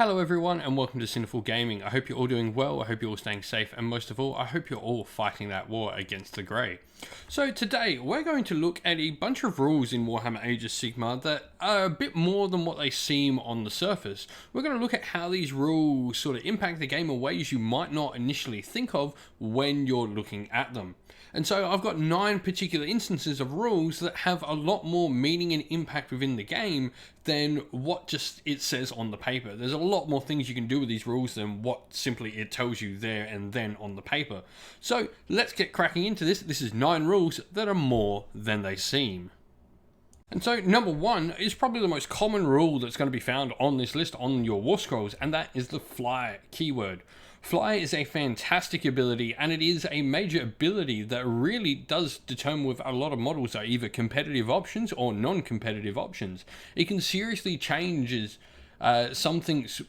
Hello everyone and welcome to Sinful Gaming. I hope you're all doing well, I hope you're all staying safe, and most of all, I hope you're all fighting that war against the Grey. So today, we're going to look at a bunch of rules in Warhammer Age of Sigmar that are a bit more than what they seem on the surface. We're going to look at how these rules sort of impact the game in ways you might not initially think of when you're looking at them. And so I've got 9 particular instances of rules that have a lot more meaning and impact within the game than what just it says on the paper. There's a lot more things you can do with these rules than what simply it tells you there and then on the paper. So let's get cracking into this. This is 9 rules that are more than they seem. And so number 1 is probably the most common rule that's going to be found on this list on your war scrolls, and that is the fly keyword. Fly is a fantastic ability, and it is a major ability that really does determine with a lot of models are either competitive options or non-competitive options. It can seriously change something's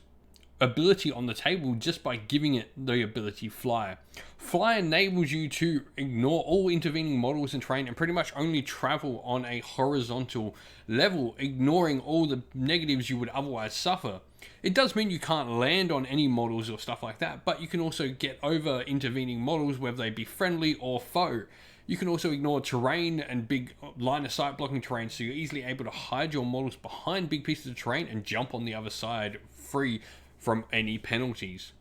ability on the table just by giving it the ability fly. Fly enables you to ignore all intervening models and terrain and pretty much only travel on a horizontal level, ignoring all the negatives you would otherwise suffer. It does mean you can't land on any models or stuff like that, but you can also get over intervening models, whether they be friendly or foe. You can also ignore terrain and big line of sight blocking terrain, so you're easily able to hide your models behind big pieces of terrain and jump on the other side free from any penalties.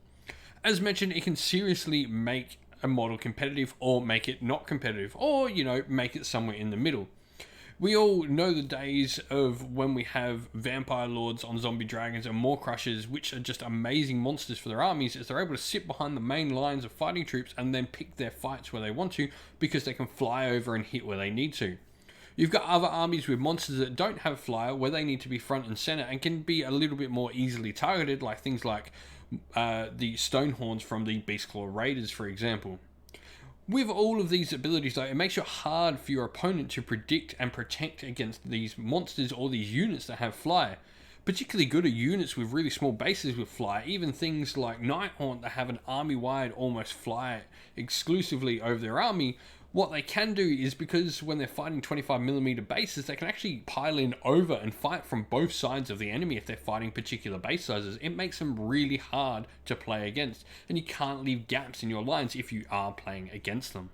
As mentioned, it can seriously make a model competitive or make it not competitive, or make it somewhere in the middle. We all know the days of when we have vampire lords on zombie dragons and maw crushers, which are just amazing monsters for their armies, as they're able to sit behind the main lines of fighting troops and then pick their fights where they want to, because they can fly over and hit where they need to. You've got other armies with monsters that don't have flyer, where they need to be front and center and can be a little bit more easily targeted, like things like the Stonehorns from the Beastclaw Raiders, for example. With all of these abilities though, it makes it hard for your opponent to predict and protect against these monsters or these units that have fly. Particularly good are units with really small bases with fly, even things like Nighthaunt that have an army-wide almost fly exclusively over their army. What they can do is, because when they're fighting 25mm bases, they can actually pile in over and fight from both sides of the enemy if they're fighting particular base sizes. It makes them really hard to play against, and you can't leave gaps in your lines if you are playing against them.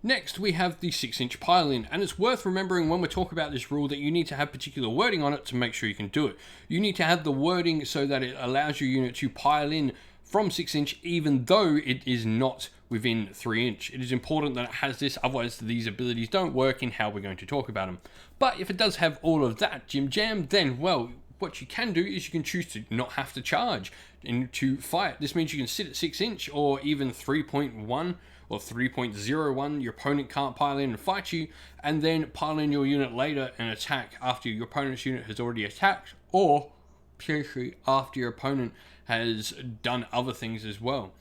Next, we have the 6-inch pile-in, and it's worth remembering when we talk about this rule that you need to have particular wording on it to make sure you can do it. You need to have the wording so that it allows your unit to pile in from 6-inch, even though it is not within 3-inch. It is important that it has this, otherwise these abilities don't work in how we're going to talk about them. But if it does have all of that jim jam, then well, what you can do is you can choose to not have to charge into fight. This means you can sit at 6-inch or even 3.1 or 3.01, your opponent can't pile in and fight you, and then pile in your unit later and attack after your opponent's unit has already attacked, or potentially after your opponent has done other things as well.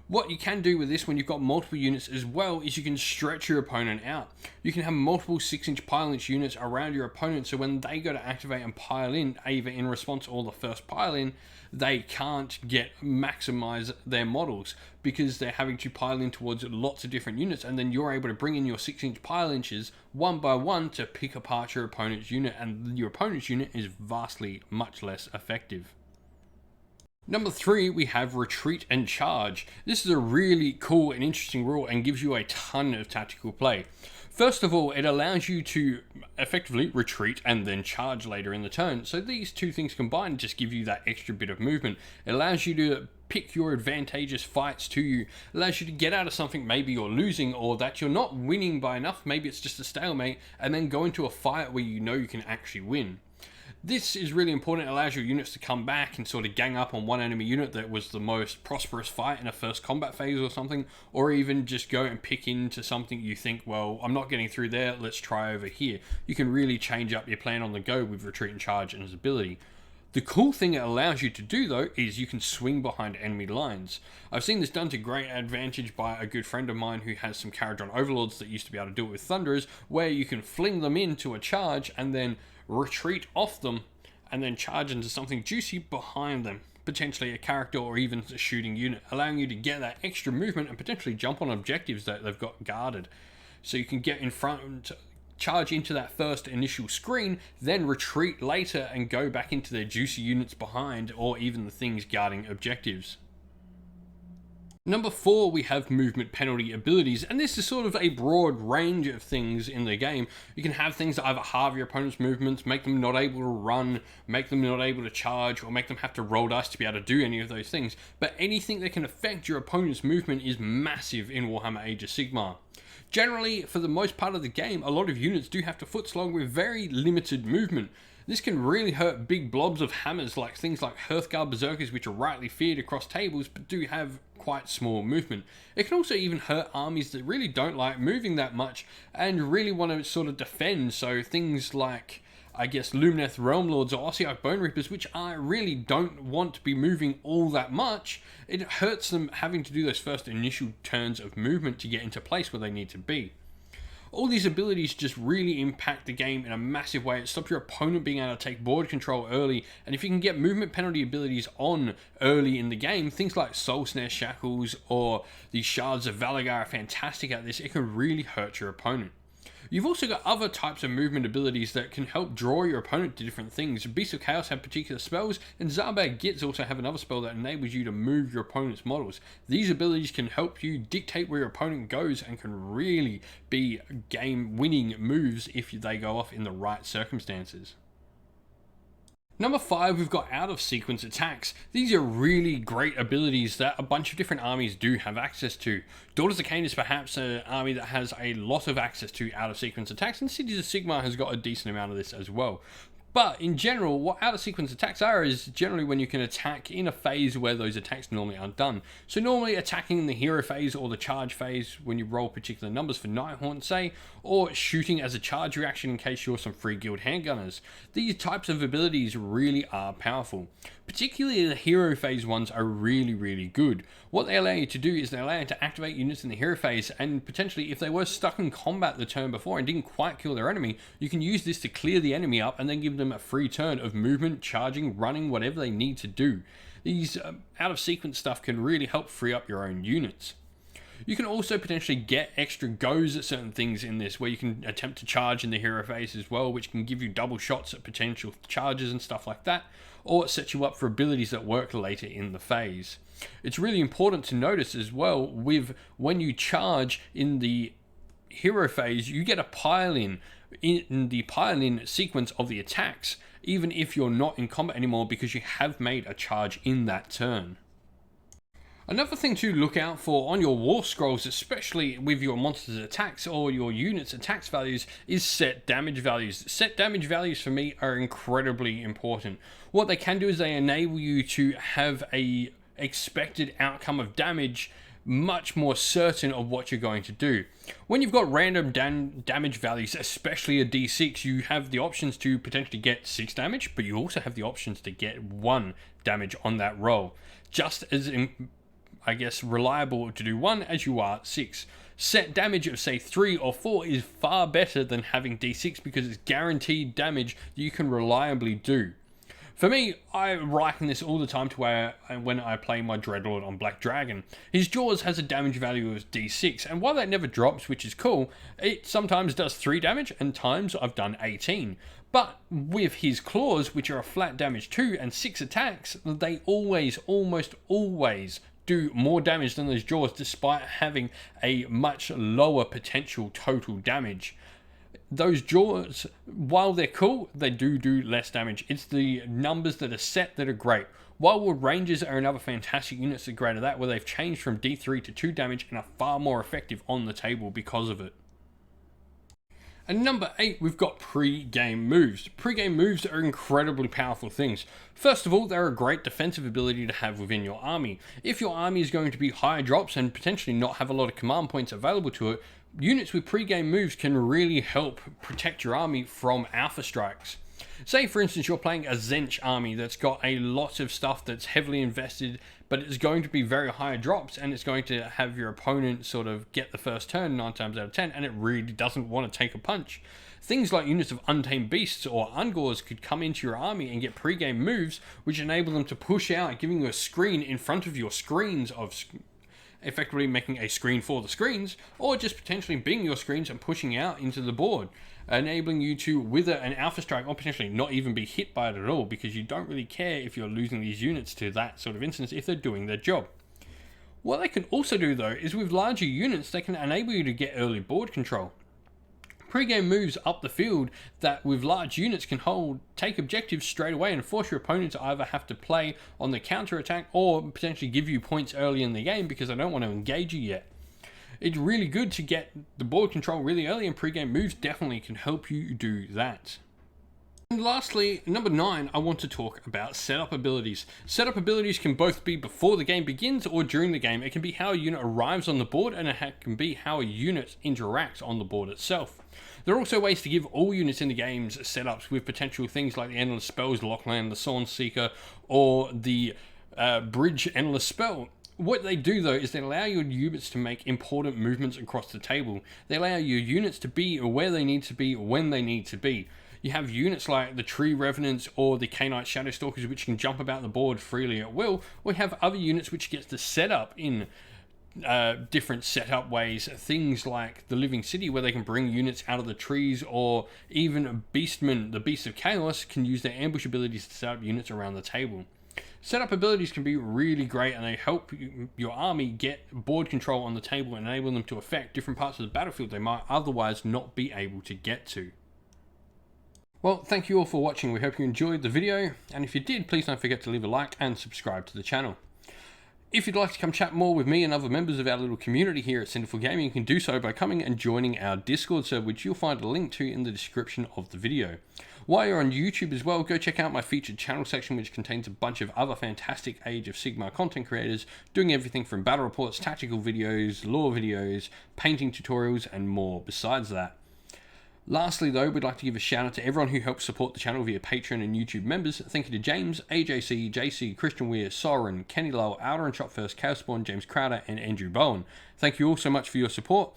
What you can do with this when you've got multiple units as well is you can stretch your opponent out. You can have multiple 6-inch pile-inch units around your opponent, so when they go to activate and pile in, either in response or the first pile in, they can't maximize their models because they're having to pile in towards lots of different units, and then you're able to bring in your 6-inch pile inches one by one to pick apart your opponent's unit, and your opponent's unit is vastly much less effective. Number 3, we have retreat and charge. This is a really cool and interesting rule and gives you a ton of tactical play. First of all, it allows you to effectively retreat and then charge later in the turn. So these two things combined just give you that extra bit of movement. It allows you to pick your advantageous fights to you. It allows you to get out of something maybe you're losing or that you're not winning by enough, maybe it's just a stalemate, and then go into a fight where you know you can actually win. This is really important. It allows your units to come back and sort of gang up on one enemy unit that was the most prosperous fight in a first combat phase or something, or even just go and pick into something you think, well, I'm not getting through there, let's try over here. You can really change up your plan on the go with retreat and charge and its ability. The cool thing it allows you to do though is you can swing behind enemy lines. I've seen this done to great advantage by a good friend of mine who has some Caradron Overlords that used to be able to do it with Thunderers, where you can fling them into a charge and then retreat off them and then charge into something juicy behind them, potentially a character or even a shooting unit, allowing you to get that extra movement and potentially jump on objectives that they've got guarded. So you can get in front charge into that first initial screen, then retreat later and go back into their juicy units behind, or even the things guarding objectives. Number 4, we have movement penalty abilities, and this is sort of a broad range of things in the game. You can have things that either halve your opponent's movements, make them not able to run, make them not able to charge, or make them have to roll dice to be able to do any of those things. But anything that can affect your opponent's movement is massive in Warhammer Age of Sigmar. Generally, for the most part of the game, a lot of units do have to foot slog with very limited movement. This can really hurt big blobs of hammers like things like Hearthguard Berserkers, which are rightly feared across tables but do have quite small movement. It can also even hurt armies that really don't like moving that much and really want to sort of defend, so things like, I guess, Lumineth Realm Lords or Ossiarch Bone Reapers, which I really don't want to be moving all that much. It hurts them having to do those first initial turns of movement to get into place where they need to be. All these abilities just really impact the game in a massive way. It stops your opponent being able to take board control early, and if you can get movement penalty abilities on early in the game, things like Soul Snare Shackles or the Shards of Valagar are fantastic at this. It can really hurt your opponent. You've also got other types of movement abilities that can help draw your opponent to different things. Beasts of Chaos have particular spells, and Zabad Gits also have another spell that enables you to move your opponent's models. These abilities can help you dictate where your opponent goes and can really be game-winning moves if they go off in the right circumstances. Number 5, we've got out of sequence attacks. These are really great abilities that a bunch of different armies do have access to. Daughters of Cain is perhaps an army that has a lot of access to out of sequence attacks, and Cities of Sigmar has got a decent amount of this as well. But in general, what out of sequence attacks are is generally when you can attack in a phase where those attacks normally aren't done. So normally attacking in the hero phase or the charge phase when you roll particular numbers for Nighthaunt, say, or shooting as a charge reaction in case you're some free guild handgunners. These types of abilities really are powerful. Particularly the hero phase ones are really good. What they allow you to do is they allow you to activate units in the hero phase, and potentially if they were stuck in combat the turn before and didn't quite kill their enemy, you can use this to clear the enemy up and then give them a free turn of movement, charging, running, whatever they need to do. These out of sequence stuff can really help free up your own units. You can also potentially get extra goes at certain things in this, where you can attempt to charge in the hero phase as well, which can give you double shots at potential charges and stuff like that, or it sets you up for abilities that work later in the phase. It's really important to notice as well, with when you charge in the hero phase, you get a pile-in in the pile-in sequence of the attacks, even if you're not in combat anymore, because you have made a charge in that turn. Another thing to look out for on your war scrolls, especially with your monsters' attacks or your units' attacks values, is set damage values. Set damage values for me are incredibly important. What they can do is they enable you to have a expected outcome of damage much more certain of what you're going to do. When you've got random damage values, especially a d6, you have the options to potentially get 6 damage, but you also have the options to get 1 damage on that roll. Just as I guess reliable to do 1 as you are 6. Set damage of say 3 or 4 is far better than having d6 because it's guaranteed damage that you can reliably do. For me, I liken this all the time to when I play my Dreadlord on Black Dragon. His Jaws has a damage value of d6, and while that never drops, which is cool, it sometimes does 3 damage, and times I've done 18. But with his Claws, which are a flat damage 2 and 6 attacks, they almost always do more damage than those Jaws, despite having a much lower potential total damage. Those Jaws, while they're cool, they do less damage. It's the numbers that are set that are great. Wildwood Rangers are another fantastic unit that are great at that, where they've changed from D3 to 2 damage and are far more effective on the table because of it. And number 8, we've got pre-game moves. Pre-game moves are incredibly powerful things. First of all, they're a great defensive ability to have within your army. If your army is going to be high drops and potentially not have a lot of command points available to it, units with pre-game moves can really help protect your army from alpha strikes. Say, for instance, you're playing a Zench army that's got a lot of stuff that's heavily invested, but it's going to be very high drops, and it's going to have your opponent sort of get the first turn 9 times out of 10, and it really doesn't want to take a punch. Things like units of Untamed Beasts or Ungors could come into your army and get pre-game moves, which enable them to push out, giving you a screen in front of your screens of effectively making a screen for the screens, or just potentially being your screens and pushing out into the board. enabling you to wither an Alpha Strike or potentially not even be hit by it at all, because you don't really care if you're losing these units to that sort of instance if they're doing their job. What they can also do though is with larger units they can enable you to get early board control. Pre-game moves up the field that with large units can take objectives straight away and force your opponent to either have to play on the counter attack or potentially give you points early in the game because they don't want to engage you yet. It's really good to get the board control really early, and pre-game moves definitely can help you do that. And lastly, number 9, I want to talk about setup abilities. Setup abilities can both be before the game begins or during the game. It can be how a unit arrives on the board, and it can be how a unit interacts on the board itself. There are also ways to give all units in the games setups with potential things like the Endless Spells, Lockland, the Sawn Seeker, or the Bridge Endless Spell. What they do though is they allow your units to make important movements across the table. They allow your units to be where they need to be when they need to be. You have units like the Tree Revenants or the K-Knight Shadowstalkers which can jump about the board freely at will, or you have other units which get to set up in different setup ways. Things like the Living City where they can bring units out of the trees, or even Beastmen, the Beasts of Chaos, can use their ambush abilities to set up units around the table. Setup abilities can be really great, and they help your army get board control on the table and enable them to affect different parts of the battlefield they might otherwise not be able to get to. Well, thank you all for watching. We hope you enjoyed the video, and if you did, please don't forget to leave a like and subscribe to the channel. If you'd like to come chat more with me and other members of our little community here at Sinful Gaming, you can do so by coming and joining our Discord server, which you'll find a link to in the description of the video. While you're on YouTube as well, go check out my featured channel section, which contains a bunch of other fantastic Age of Sigmar content creators doing everything from battle reports, tactical videos, lore videos, painting tutorials, and more besides that. Lastly though, we'd like to give a shout out to everyone who helps support the channel via Patreon and YouTube members. Thank you to James, AJC, JC, Christian Weir, Soren, Kenny Lowell, Outer and Shot First, Chaospawn, James Crowder, and Andrew Bowen. Thank you all so much for your support.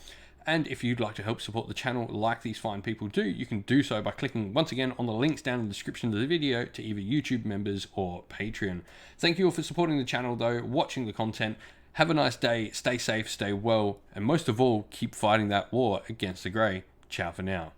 And if you'd like to help support the channel like these fine people do, you can do so by clicking once again on the links down in the description of the video to either YouTube members or Patreon. Thank you all for supporting the channel though, watching the content. Have a nice day, stay safe, stay well, and most of all, keep fighting that war against the Grey. Ciao for now.